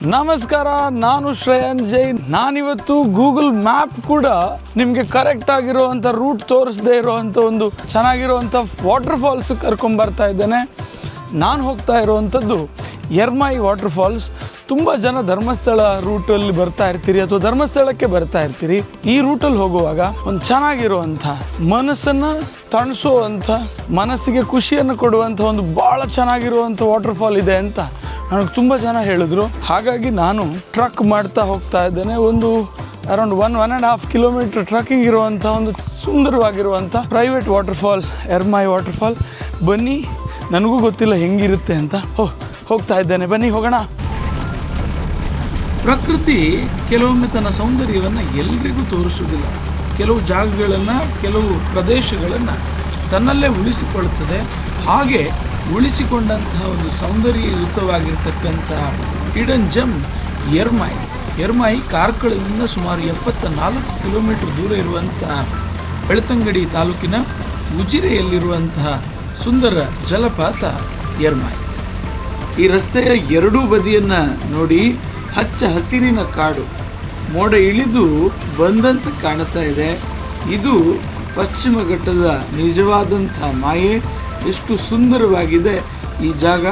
ನಮಸ್ಕಾರ, ನಾನು ಶ್ರೇಯನ್ ಜೈನ್. ನಾನಿವತ್ತು ಗೂಗಲ್ ಮ್ಯಾಪ್ ಕೂಡ ನಿಮಗೆ ಕರೆಕ್ಟ್ ಆಗಿರುವಂಥ ರೂಟ್ ತೋರಿಸದೇ ಇರುವಂಥ ಒಂದು ಚೆನ್ನಾಗಿರುವಂಥ ವಾಟರ್ ಫಾಲ್ಸ್ ಕರ್ಕೊಂಬರ್ತಾ ಇದ್ದೇನೆ. ನಾನು ಹೋಗ್ತಾ ಇರುವಂಥದ್ದು ಎರ್ಮಾಯಿ ವಾಟರ್ ಫಾಲ್ಸ್. ತುಂಬ ಜನ ಧರ್ಮಸ್ಥಳ ರೂಟಲ್ಲಿ ಬರ್ತಾ ಇರ್ತೀರಿ ಅಥವಾ ಧರ್ಮಸ್ಥಳಕ್ಕೆ ಬರ್ತಾ ಇರ್ತೀರಿ. ಈ ರೂಟಲ್ಲಿ ಹೋಗುವಾಗ ಒಂದು ಚೆನ್ನಾಗಿರುವಂಥ ಮನಸ್ಸನ್ನು ತಣಿಸುವಂಥ, ಮನಸ್ಸಿಗೆ ಖುಷಿಯನ್ನು ಕೊಡುವಂಥ ಒಂದು ಭಾಳ ಚೆನ್ನಾಗಿರುವಂಥ ವಾಟರ್ ಫಾಲ್ ಇದೆ ಅಂತ ನನಗೆ ತುಂಬ ಜನ ಹೇಳಿದ್ರು. ಹಾಗಾಗಿ ನಾನು ಟ್ರಕ್ ಮಾಡ್ತಾ ಹೋಗ್ತಾ ಇದ್ದೇನೆ. ಒಂದು ಅರೌಂಡ್ 1.5 ಕಿಲೋಮೀಟರ್ ಟ್ರಕ್ಕಿಂಗ್ ಇರುವಂಥ ಒಂದು ಸುಂದರವಾಗಿರುವಂಥ private waterfall, Ermayi waterfall. ಬನ್ನಿ, ನನಗೂ ಗೊತ್ತಿಲ್ಲ ಹೆಂಗಿರುತ್ತೆ ಅಂತ. ಹೋಗ್ತಾ ಇದ್ದೇನೆ, ಬನ್ನಿ ಹೋಗೋಣ. ಪ್ರಕೃತಿ ಕೆಲವೊಮ್ಮೆ ತನ್ನ ಸೌಂದರ್ಯವನ್ನು ಎಲ್ರಿಗೂ ತೋರಿಸುವುದಿಲ್ಲ. ಕೆಲವು ಜಾಗಗಳನ್ನು, ಕೆಲವು ಪ್ರದೇಶಗಳನ್ನು ತನ್ನಲ್ಲೇ ಉಳಿಸಿಕೊಳ್ಳುತ್ತದೆ. ಹಾಗೆ ಉಳಿಸಿಕೊಂಡಂತಹ ಒಂದು ಸೌಂದರ್ಯಯುತವಾಗಿರ್ತಕ್ಕಂತಹ ಹಿಡನ್ ಜಮ್ ಎರ್ಮಾಯಿ ಕಾರ್ಕಳದಿಂದ ಸುಮಾರು 74 ಕಿಲೋಮೀಟರ್ ದೂರ ಇರುವಂತಹ ಬೆಳ್ತಂಗಡಿ ತಾಲೂಕಿನ ಉಜಿರೆಯಲ್ಲಿರುವಂತಹ ಸುಂದರ ಜಲಪಾತ ಎರ್ಮಾಯಿ. ಈ ರಸ್ತೆಯ ಎರಡೂ ಬದಿಯನ್ನು ನೋಡಿ, ಹಚ್ಚ ಹಸಿರಿನ ಕಾಡು, ಮೋಡ ಇಳಿದು ಬಂದಂತೆ ಕಾಣುತ್ತಾ ಇದೆ. ಇದು ಪಶ್ಚಿಮ ಘಟ್ಟದ ನಿಜವಾದಂಥ ಮಾಯೆ. ಎಷ್ಟು ಸುಂದರವಾಗಿದೆ ಈ ಜಾಗ.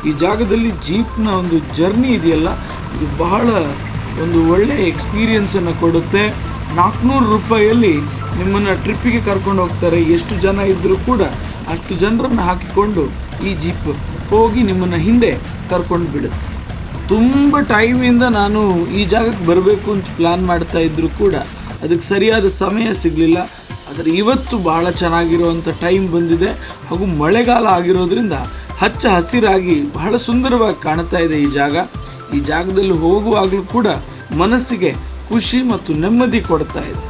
ಈ ಜಾಗದಲ್ಲಿ ಜೀಪ್ನ ಒಂದು ಜರ್ನಿ ಇದೆಯಲ್ಲ, ಇದು ಬಹಳ ಒಂದು ಒಳ್ಳೆಯ ಎಕ್ಸ್ಪೀರಿಯನ್ಸನ್ನು ಕೊಡುತ್ತೆ. 400 ರೂಪಾಯಿಯಲ್ಲಿ ನಿಮ್ಮನ್ನು ಟ್ರಿಪ್ಪಿಗೆ ಕರ್ಕೊಂಡು ಹೋಗ್ತಾರೆ. ಎಷ್ಟು ಜನ ಇದ್ದರೂ ಕೂಡ ಅಷ್ಟು ಜನರನ್ನು ಹಾಕಿಕೊಂಡು ಈ ಜೀಪ್ ಹೋಗಿ ನಿಮ್ಮನ್ನು ಹಿಂದೆ ಕರ್ಕೊಂಡು ಬಿಡುತ್ತೆ. ತುಂಬ ಟೈಮಿಂದ ನಾನು ಈ ಜಾಗಕ್ಕೆ ಬರಬೇಕು ಅಂತ ಪ್ಲ್ಯಾನ್ ಮಾಡ್ತಾ ಇದ್ದರೂ ಕೂಡ ಅದಕ್ಕೆ ಸರಿಯಾದ ಸಮಯ ಸಿಗಲಿಲ್ಲ. ಆದರೆ ಇವತ್ತು ಬಹಳ ಚೆನ್ನಾಗಿರುವಂಥ ಟೈಮ್ ಬಂದಿದೆ. ಹಾಗೂ ಮಳೆಗಾಲ ಆಗಿರೋದ್ರಿಂದ ಹಚ್ಚ ಹಸಿರಾಗಿ ಬಹಳ ಸುಂದರವಾಗಿ ಕಾಣ್ತಾ ಇದೆ ಈ ಜಾಗ. ಈ ಜಾಗದಲ್ಲಿ ಹೋಗುವಾಗಲೂ ಕೂಡ ಮನಸ್ಸಿಗೆ ಖುಷಿ ಮತ್ತು ನೆಮ್ಮದಿ ಕೊಡ್ತಾ ಇದೆ.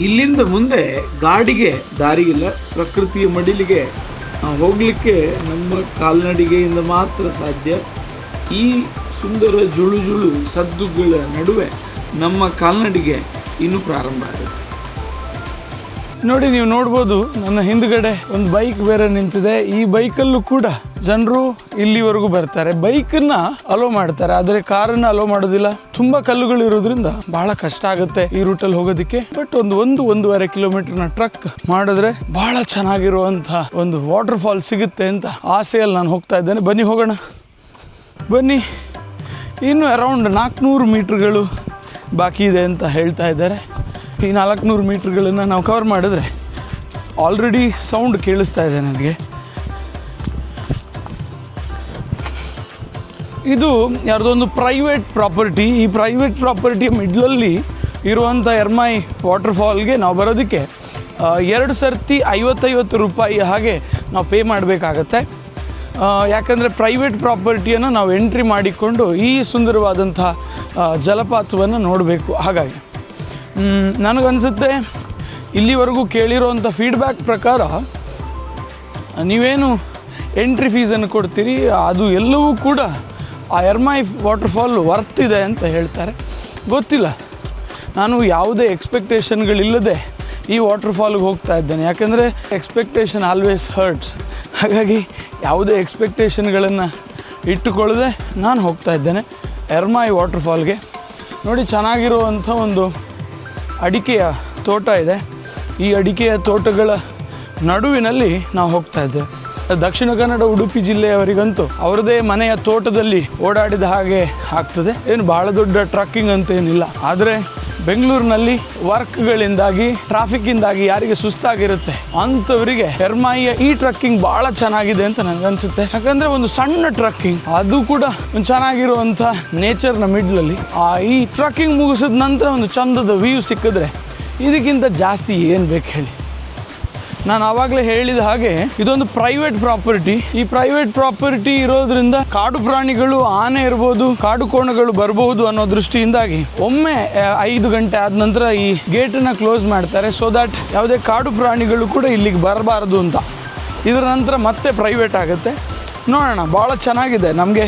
ಇಲ್ಲಿಂದ ಮುಂದೆ ಗಾಡಿಗೆ ದಾರಿ ಇಲ್ಲ. ಪ್ರಕೃತಿಯ ಮಡಿಲಿಗೆ ಹೋಗಲಿಕ್ಕೆ ನಮ್ಮ ಕಾಲ್ನಡಿಗೆಯಿಂದ ಮಾತ್ರ ಸಾಧ್ಯ. ಈ ಸುಂದರ ಜುಳು ಸದ್ದುಗಳ ನಡುವೆ ನಮ್ಮ ಕಾಲ್ನಡಿಗೆ ಇನ್ನೂ ಪ್ರಾರಂಭ ಆಗುತ್ತೆ. ನೋಡಿ, ನೀವು ನೋಡ್ಬೋದು ನನ್ನ ಹಿಂದ್ಗಡೆ ಒಂದು ಬೈಕ್ ಬೇರೆ ನಿಂತಿದೆ. ಈ ಬೈಕಲ್ಲೂ ಕೂಡ ಜನರು ಇಲ್ಲಿವರೆಗೂ ಬರ್ತಾರೆ. ಬೈಕನ್ನ ಅಲೋ ಮಾಡ್ತಾರೆ, ಆದರೆ ಕಾರನ್ನು ಅಲೋ ಮಾಡೋದಿಲ್ಲ. ತುಂಬ ಕಲ್ಲುಗಳು ಇರೋದ್ರಿಂದ ಬಹಳ ಕಷ್ಟ ಆಗುತ್ತೆ ಈ ರೂಟಲ್ಲಿ ಹೋಗೋದಕ್ಕೆ. ಬಟ್ ಒಂದೂವರೆ ಕಿಲೋಮೀಟರ್ನ ಟ್ರಕ್ ಮಾಡಿದ್ರೆ ಬಹಳ ಚೆನ್ನಾಗಿರುವಂಥ ಒಂದು ವಾಟರ್ ಫಾಲ್ ಸಿಗುತ್ತೆ ಅಂತ ಆಸೆಯಲ್ಲಿ ನಾನು ಹೋಗ್ತಾ ಇದ್ದೇನೆ. ಬನ್ನಿ ಹೋಗೋಣ, ಬನ್ನಿ. ಇನ್ನು ಅರೌಂಡ್ 400 ಮೀಟ್ರ್ಗಳು ಬಾಕಿ ಇದೆ ಅಂತ ಹೇಳ್ತಾ ಇದ್ದಾರೆ. ಈ 400 ಮೀಟ್ರ್ಗಳನ್ನು ನಾವು ಕವರ್ ಮಾಡಿದ್ರೆ ಆಲ್ರೆಡಿ ಸೌಂಡ್ ಕೇಳಿಸ್ತಾ ಇದೆ ನನಗೆ. ಇದು ಯಾವುದೊಂದು ಪ್ರೈವೇಟ್ ಪ್ರಾಪರ್ಟಿ. ಈ ಪ್ರೈವೇಟ್ ಪ್ರಾಪರ್ಟಿಯ ಮಿಡ್ಲಲ್ಲಿ ಇರುವಂಥ ಎರ್ಮಾಯಿ ವಾಟರ್ ಫಾಲ್ಗೆ ನಾವು ಬರೋದಕ್ಕೆ 2 ಸರ್ತಿ 50 ರೂಪಾಯಿ ಹಾಗೆ ನಾವು ಪೇ ಮಾಡಬೇಕಾಗತ್ತೆ. ಯಾಕಂದರೆ ಪ್ರೈವೇಟ್ ಪ್ರಾಪರ್ಟಿಯನ್ನು ನಾವು ಎಂಟ್ರಿ ಮಾಡಿಕೊಂಡು ಈ ಸುಂದರವಾದಂಥ ಜಲಪಾತವನ್ನು ನೋಡಬೇಕು. ಹಾಗಾಗಿ ನನಗನ್ಸುತ್ತೆ ಇಲ್ಲಿವರೆಗೂ ಕೇಳಿರೋವಂಥ ಫೀಡ್ಬ್ಯಾಕ್ ಪ್ರಕಾರ ನೀವೇನು ಎಂಟ್ರಿ ಫೀಸನ್ನು ಕೊಡ್ತೀರಿ ಅದು ಎಲ್ಲವೂ ಕೂಡ ಆ ಎರ್ಮಾಯಿ ವಾಟರ್ ಫಾಲ್ ವರ್ತ್ ಇದೆ ಅಂತ ಹೇಳ್ತಾರೆ. ಗೊತ್ತಿಲ್ಲ, ನಾನು ಯಾವುದೇ ಎಕ್ಸ್ಪೆಕ್ಟೇಷನ್ಗಳಿಲ್ಲದೆ ಈ ವಾಟರ್ ಫಾಲ್ಗೆ ಹೋಗ್ತಾ ಇದ್ದೇನೆ. ಯಾಕೆಂದರೆ ಎಕ್ಸ್ಪೆಕ್ಟೇಷನ್ ಆಲ್ವೇಸ್ ಹರ್ಟ್ಸ್. ಹಾಗಾಗಿ ಯಾವುದೇ ಎಕ್ಸ್ಪೆಕ್ಟೇಷನ್ಗಳನ್ನು ಇಟ್ಟುಕೊಳ್ಳದೆ ನಾನು ಹೋಗ್ತಾ ಇದ್ದೇನೆ ಎರ್ಮಾಯಿ ವಾಟರ್ ಫಾಲ್ಗೆ. ನೋಡಿ, ಚೆನ್ನಾಗಿರುವಂಥ ಒಂದು ಅಡಿಕೆಯ ತೋಟ ಇದೆ. ಈ ಅಡಿಕೆಯ ತೋಟಗಳ ನಡುವಿನಲ್ಲಿ ನಾವು ಹೋಗ್ತಾ ಇದ್ದೇವೆ. ದಕ್ಷಿಣ ಕನ್ನಡ ಉಡುಪಿ ಜಿಲ್ಲೆಯವರಿಗಂತೂ ಅವರದೇ ಮನೆಯ ತೋಟದಲ್ಲಿ ಓಡಾಡಿದ ಹಾಗೆ ಆಗ್ತದೆ. ಏನು ಭಾಳ ದೊಡ್ಡ ಟ್ರಕ್ಕಿಂಗ್ ಅಂತ ಏನಿಲ್ಲ. ಆದರೆ ಬೆಂಗಳೂರಿನಲ್ಲಿ ವರ್ಕ್ಗಳಿಂದಾಗಿ, ಟ್ರಾಫಿಕ್ಕಿಂದಾಗಿ ಯಾರಿಗೆ ಸುಸ್ತಾಗಿರುತ್ತೆ ಅಂಥವರಿಗೆ ಎರ್ಮಾಯಿಯ ಈ ಟ್ರಕ್ಕಿಂಗ್ ಭಾಳ ಚೆನ್ನಾಗಿದೆ ಅಂತ ನನಗನ್ಸುತ್ತೆ. ಯಾಕಂದರೆ ಒಂದು ಸಣ್ಣ ಟ್ರಕ್ಕಿಂಗ್, ಅದು ಕೂಡ ಒಂದು ಚೆನ್ನಾಗಿರುವಂಥ ನೇಚರ್ನ ಮಿಡ್ಲಲ್ಲಿ. ಈ ಟ್ರಕ್ಕಿಂಗ್ ಮುಗಿಸಿದ ನಂತರ ಒಂದು ಚಂದದ ವ್ಯೂ ಸಿಕ್ಕಿದ್ರೆ ಇದಕ್ಕಿಂತ ಜಾಸ್ತಿ ಏನು ಬೇಕು ಹೇಳಿ. ನಾನು ಆವಾಗಲೇ ಹೇಳಿದ ಹಾಗೆ ಇದೊಂದು ಪ್ರೈವೇಟ್ ಪ್ರಾಪರ್ಟಿ. ಈ ಪ್ರೈವೇಟ್ ಪ್ರಾಪರ್ಟಿ ಇರೋದ್ರಿಂದ ಕಾಡು ಪ್ರಾಣಿಗಳು, ಆನೆ ಇರ್ಬೋದು, ಕಾಡು ಕೋಣಗಳು ಬರಬಹುದು ಅನ್ನೋ ದೃಷ್ಟಿಯಿಂದಾಗಿ ಒಮ್ಮೆ 5 ಗಂಟೆ ಆದ ನಂತರ ಈ ಗೇಟನ್ನು ಕ್ಲೋಸ್ ಮಾಡ್ತಾರೆ. ಸೊ ದ್ಯಾಟ್ ಯಾವುದೇ ಕಾಡು ಪ್ರಾಣಿಗಳು ಕೂಡ ಇಲ್ಲಿಗೆ ಬರಬಾರ್ದು ಅಂತ. ಇದರ ನಂತರ ಮತ್ತೆ ಪ್ರೈವೇಟ್ ಆಗುತ್ತೆ. ನೋಡೋಣ, ಭಾಳ ಚೆನ್ನಾಗಿದೆ. ನಮಗೆ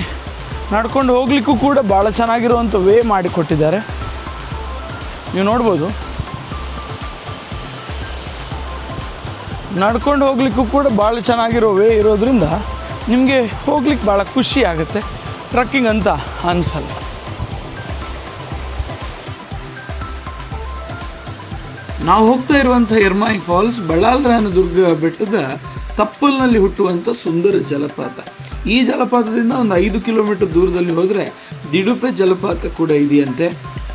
ನಡ್ಕೊಂಡು ಹೋಗ್ಲಿಕ್ಕೂ ಕೂಡ ಭಾಳ ಚೆನ್ನಾಗಿರುವಂಥ ವೇ ಮಾಡಿಕೊಟ್ಟಿದ್ದಾರೆ. ನೀವು ನೋಡ್ಬೋದು, ನಡ್ಕೊಂಡು ಹೋಗ್ಲಿಕ್ಕೂ ಕೂಡ ಭಾಳ ಚೆನ್ನಾಗಿರೋ ವೇ ಇರೋದ್ರಿಂದ ನಿಮಗೆ ಹೋಗ್ಲಿಕ್ಕೆ ಭಾಳ ಖುಷಿ ಆಗುತ್ತೆ. ಟ್ರಕ್ಕಿಂಗ್ ಅಂತ ಅನಿಸಲ್ಲ. ನಾವು ಹೋಗ್ತಾ ಇರುವಂಥ ಎರ್ಮಾಯಿ ಫಾಲ್ಸ್ ಬಳ್ಳಾಲ್ರಾಯನದುರ್ಗ ಬೆಟ್ಟದ ತಪ್ಪಲಿನಲ್ಲಿ ಹುಟ್ಟುವಂಥ ಸುಂದರ ಜಲಪಾತ. ಈ ಜಲಪಾತದಿಂದ ಒಂದು 5 ಕಿಲೋಮೀಟರ್ ದೂರದಲ್ಲಿ ಹೋದರೆ ದಿಡುಪೆ ಜಲಪಾತ ಕೂಡ ಇದೆಯಂತೆ.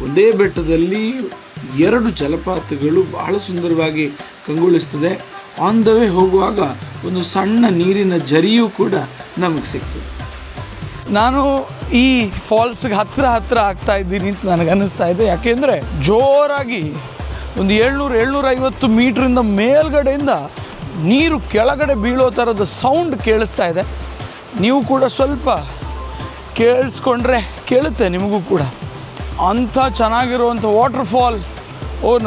ಒಂದೇ ಬೆಟ್ಟದಲ್ಲಿ 2 ಜಲಪಾತಗಳು ಬಹಳ ಸುಂದರವಾಗಿ ಕಂಗೊಳಿಸ್ತದೆ. ಆನ್ ದ ವೇ ಹೋಗುವಾಗ ಒಂದು ಸಣ್ಣ ನೀರಿನ ಝರಿಯೂ ಕೂಡ ನಮಗೆ ಸಿಗ್ತದೆ. ನಾನು ಈ ಫಾಲ್ಸ್ಗೆ ಹತ್ರ ಆಗ್ತಾ ಇದ್ದೀನಿ ಅಂತ ನನಗೆ ಅನ್ನಿಸ್ತಾ ಇದೆ. ಯಾಕೆಂದರೆ ಜೋರಾಗಿ ಒಂದು 700-750 ಮೀಟ್ರಿಂದ ಮೇಲ್ಗಡೆಯಿಂದ ನೀರು ಕೆಳಗಡೆ ಬೀಳೋ ಥರದ ಸೌಂಡ್ ಕೇಳಿಸ್ತಾ ಇದೆ. ನೀವು ಕೂಡ ಸ್ವಲ್ಪ ಕೇಳಿಸ್ಕೊಂಡ್ರೆ ಕೇಳುತ್ತೆ ನಿಮಗೂ ಕೂಡ. ಅಂಥ ಚೆನ್ನಾಗಿರುವಂಥ ವಾಟರ್ಫಾಲ್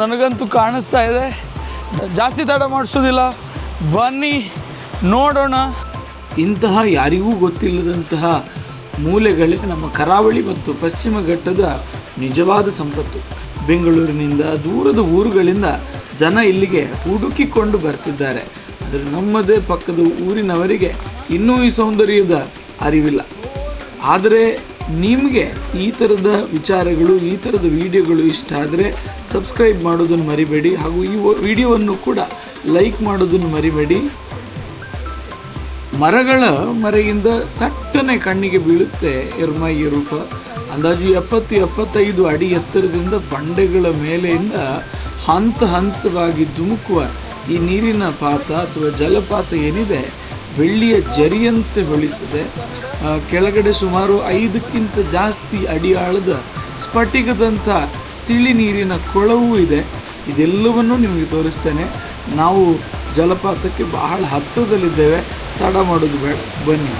ನನಗಂತೂ ಕಾಣಿಸ್ತಾ ಇದೆ. ಜಾಸ್ತಿ ತಡ ಮಾಡಿಸೋದಿಲ್ಲ, ಬನ್ನಿ ನೋಡೋಣ. ಇಂತಹ ಯಾರಿಗೂ ಗೊತ್ತಿಲ್ಲದಂತಹ ಮೂಲೆಗಳೇ ನಮ್ಮ ಕರಾವಳಿ ಮತ್ತು ಪಶ್ಚಿಮ ಘಟ್ಟದ ನಿಜವಾದ ಸಂಪತ್ತು. ಬೆಂಗಳೂರಿನಿಂದ ದೂರದ ಊರುಗಳಿಂದ ಜನ ಇಲ್ಲಿಗೆ ಹುಡುಕಿಕೊಂಡು ಬರ್ತಿದ್ದಾರೆ. ಆದರೆ ನಮ್ಮದೇ ಪಕ್ಕದ ಊರಿನವರಿಗೆ ಇನ್ನೂ ಈ ಸೌಂದರ್ಯದ ಅರಿವಿಲ್ಲ. ಆದರೆ ನಿಮಗೆ ಈ ಥರದ ವಿಚಾರಗಳು, ಈ ಥರದ ವಿಡಿಯೋಗಳು ಇಷ್ಟ ಆದರೆ ಸಬ್ಸ್ಕ್ರೈಬ್ ಮಾಡೋದನ್ನು ಮರಿಬೇಡಿ. ಹಾಗೂ ಈ ವಿಡಿಯೋವನ್ನು ಕೂಡ ಲೈಕ್ ಮಾಡೋದನ್ನು ಮರಿಬೇಡಿ. ಮರಗಳ ಮರೆಯಿಂದ ತಟ್ಟನೆ ಕಣ್ಣಿಗೆ ಬೀಳುತ್ತೆ ಎರ್ಮಾಯಿಯ ರೂಪ. ಅಂದಾಜು 70-75 ಅಡಿ ಎತ್ತರದಿಂದ ಬಂಡೆಗಳ ಮೇಲೆಯಿಂದ ಹಂತವಾಗಿ ಧುಮುಕುವ ಈ ನೀರಿನ ಪಾತ ಅಥವಾ ಜಲಪಾತ ಏನಿದೆ ಬೆಳ್ಳಿಯ ಜರಿಯಂತೆ ಹೊಳಿತದೆ. ಕೆಳಗಡೆ ಸುಮಾರು 5ಕ್ಕಿಂತ ಜಾಸ್ತಿ ಅಡಿ ಆಳದ ಸ್ಫಟಿಕದಂಥ ತಿಳಿ ನೀರಿನ ಕೊಳವೂ ಇದೆ. ಇದೆಲ್ಲವನ್ನೂ ನಿಮಗೆ ತೋರಿಸ್ತೇನೆ. ನಾವು ಜಲಪಾತಕ್ಕೆ ಬಹಳ ಹತ್ತಿರದಲ್ಲಿದ್ದೇವೆ, ತಡ ಮಾಡೋದು ಬೇಡ, ಬನ್ನಿ.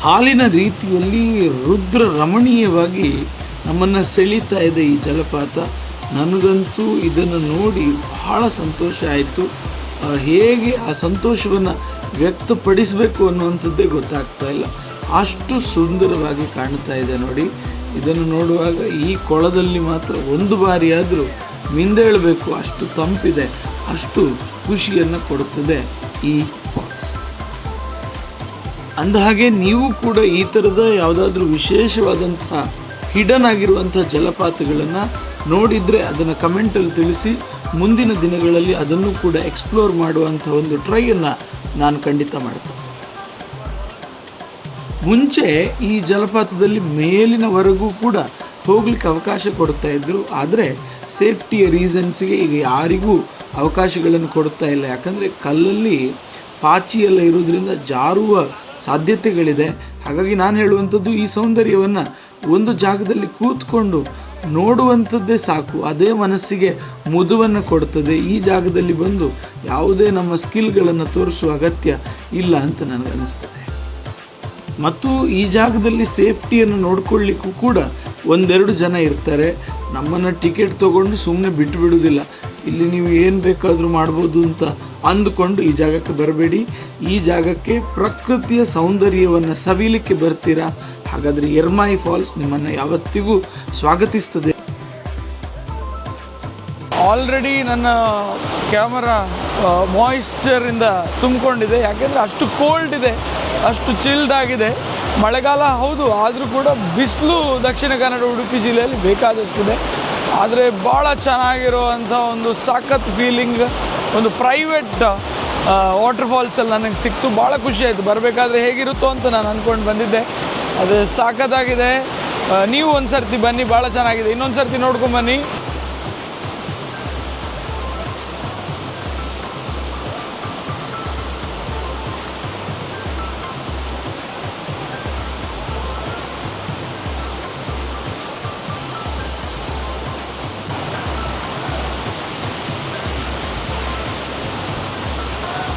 ಹಾಲಿನ ರೀತಿಯಲ್ಲಿ ರುದ್ರ ರಮಣೀಯವಾಗಿ ನಮ್ಮನ್ನು ಸೆಳೀತಾ ಇದೆ ಈ ಜಲಪಾತ. ನನಗಂತೂ ಇದನ್ನು ನೋಡಿ ಬಹಳ ಸಂತೋಷ ಆಯಿತು. ಹೇಗೆ ಆ ಸಂತೋಷವನ್ನು ವ್ಯಕ್ತಪಡಿಸಬೇಕು ಅನ್ನುವಂಥದ್ದೇ ಗೊತ್ತಾಗ್ತಾ ಇಲ್ಲ. ಅಷ್ಟು ಸುಂದರವಾಗಿ ಕಾಣ್ತಾ ಇದೆ ನೋಡಿ. ಇದನ್ನು ನೋಡುವಾಗ ಈ ಕೊಳದಲ್ಲಿ ಮಾತ್ರ ಒಂದು ಬಾರಿಯಾದರೂ ಮಿಂದೇಳಬೇಕು, ಅಷ್ಟು ತಂಪಿದೆ, ಅಷ್ಟು ಖುಷಿಯನ್ನು ಕೊಡುತ್ತದೆ ಈ ಫಾಲ್ಸ್. ಅಂದಹಾಗೆ ನೀವು ಕೂಡ ಈ ಥರದ ಯಾವುದಾದ್ರೂ ವಿಶೇಷವಾದಂಥ ಹಿಡನ್ ಆಗಿರುವಂಥ ಜಲಪಾತಗಳನ್ನು ನೋಡಿದರೆ ಅದನ್ನು ಕಮೆಂಟಲ್ಲಿ ತಿಳಿಸಿ. ಮುಂದಿನ ದಿನಗಳಲ್ಲಿ ಅದನ್ನು ಕೂಡ ಎಕ್ಸ್ಪ್ಲೋರ್ ಮಾಡುವಂಥ ಒಂದು ಟ್ರೈಯನ್ನು ನಾನು ಖಂಡಿತ ಮಾಡ್ತೇನೆ. ಮುಂಚೆ ಈ ಜಲಪಾತದಲ್ಲಿ ಮೇಲಿನವರೆಗೂ ಕೂಡ ಹೋಗ್ಲಿಕ್ಕೆ ಅವಕಾಶ ಕೊಡ್ತಾ ಇದ್ದರು. ಆದರೆ ಸೇಫ್ಟಿಯ ರೀಸನ್ಸ್ಗೆ ಈಗ ಯಾರಿಗೂ ಅವಕಾಶಗಳನ್ನು ಕೊಡ್ತಾ ಇಲ್ಲ. ಯಾಕಂದರೆ ಕಲ್ಲಲ್ಲಿ ಪಾಚಿಯೆಲ್ಲ ಇರೋದ್ರಿಂದ ಜಾರುವ ಸಾಧ್ಯತೆಗಳಿದೆ. ಹಾಗಾಗಿ ನಾನು ಹೇಳುವಂಥದ್ದು, ಈ ಸೌಂದರ್ಯವನ್ನು ಒಂದು ಜಾಗದಲ್ಲಿ ಕೂತ್ಕೊಂಡು ನೋಡುವಂಥದ್ದೇ ಸಾಕು, ಅದೇ ಮನಸ್ಸಿಗೆ ಮುದವನ್ನು ಕೊಡ್ತದೆ. ಈ ಜಾಗದಲ್ಲಿ ಬಂದು ಯಾವುದೇ ನಮ್ಮ ಸ್ಕಿಲ್ಗಳನ್ನು ತೋರಿಸುವ ಅಗತ್ಯ ಇಲ್ಲ ಅಂತ ನನಗನ್ನಿಸ್ತದೆ. ಮತ್ತು ಈ ಜಾಗದಲ್ಲಿ ಸೇಫ್ಟಿಯನ್ನು ನೋಡ್ಕೊಳ್ಳಿಕ್ಕೂ ಕೂಡ 1-2 ಜನ ಇರ್ತಾರೆ. ನಮ್ಮನ್ನು ಟಿಕೆಟ್ ತೊಗೊಂಡು ಸುಮ್ಮನೆ ಬಿಟ್ಟು ಬಿಡೋದಿಲ್ಲ. ಇಲ್ಲಿ ನೀವು ಏನು ಬೇಕಾದರೂ ಮಾಡ್ಬೋದು ಅಂತ ಅಂದುಕೊಂಡು ಈ ಜಾಗಕ್ಕೆ ಬರಬೇಡಿ. ಈ ಜಾಗಕ್ಕೆ ಪ್ರಕೃತಿಯ ಸೌಂದರ್ಯವನ್ನು ಸವಿಲಿಕ್ಕೆ ಬರ್ತೀರಾ, ಹಾಗಾದರೆ ಎರ್ಮಾಯಿ ಫಾಲ್ಸ್ ನಿಮ್ಮನ್ನು ಯಾವತ್ತಿಗೂ ಸ್ವಾಗತಿಸ್ತದೆ. ಆಲ್ರೆಡಿ ನನ್ನ ಕ್ಯಾಮರಾ ಮಾಯಿಶ್ಚರಿಂದ ತುಂಬಿಕೊಂಡಿದೆ. ಯಾಕೆಂದರೆ ಅಷ್ಟು ಕೋಲ್ಡ್ ಇದೆ, ಅಷ್ಟು ಚಿಲ್ಡ್ ಆಗಿದೆ. ಮಳೆಗಾಲ ಹೌದು, ಆದರೂ ಕೂಡ ಬಿಸಿಲು ದಕ್ಷಿಣ ಕನ್ನಡ ಉಡುಪಿ ಜಿಲ್ಲೆಯಲ್ಲಿ ಬೇಕಾದಷ್ಟಿದೆ. ಆದರೆ ಭಾಳ ಚೆನ್ನಾಗಿರುವಂಥ ಒಂದು ಸಖತ್ ಫೀಲಿಂಗ್, ಒಂದು ಪ್ರೈವೇಟ್ ವಾಟರ್ಫಾಲ್ಸಲ್ಲಿ ನನಗೆ ಸಿಕ್ತು. ಭಾಳ ಖುಷಿಯಾಯಿತು. ಬರಬೇಕಾದ್ರೆ ಹೇಗಿರುತ್ತೋ ಅಂತ ನಾನು ಅಂದ್ಕೊಂಡು ಬಂದಿದ್ದೆ. ಅದು ಸಖತ್ತಾಗಿದೆ. ನೀವು ಒಂದು ಸರ್ತಿ ಬನ್ನಿ, ಭಾಳ ಚೆನ್ನಾಗಿದೆ. ಇನ್ನೊಂದು ಸರ್ತಿ ನೋಡ್ಕೊಂಬನ್ನಿ.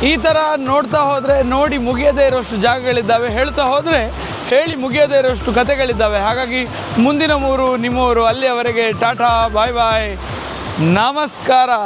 ಈ ಥರ ನೋಡ್ತಾ ಹೋದರೆ ನೋಡಿ ಮುಗಿಯದೇ ಇರೋಷ್ಟು ಜಾಗಗಳಿದ್ದಾವೆ, ಹೇಳ್ತಾ ಹೋದರೆ ಹೇಳಿ ಮುಗಿಯದೇ ಇರೋಷ್ಟು ಕಥೆಗಳಿದ್ದಾವೆ. ಹಾಗಾಗಿ ಮುಂದಿನ ಮೂರು ನಿಮ್ಮವರು, ಅಲ್ಲಿಯವರೆಗೆ ಟಾಟಾ, ಬಾಯ್ ಬಾಯ್, ನಮಸ್ಕಾರ.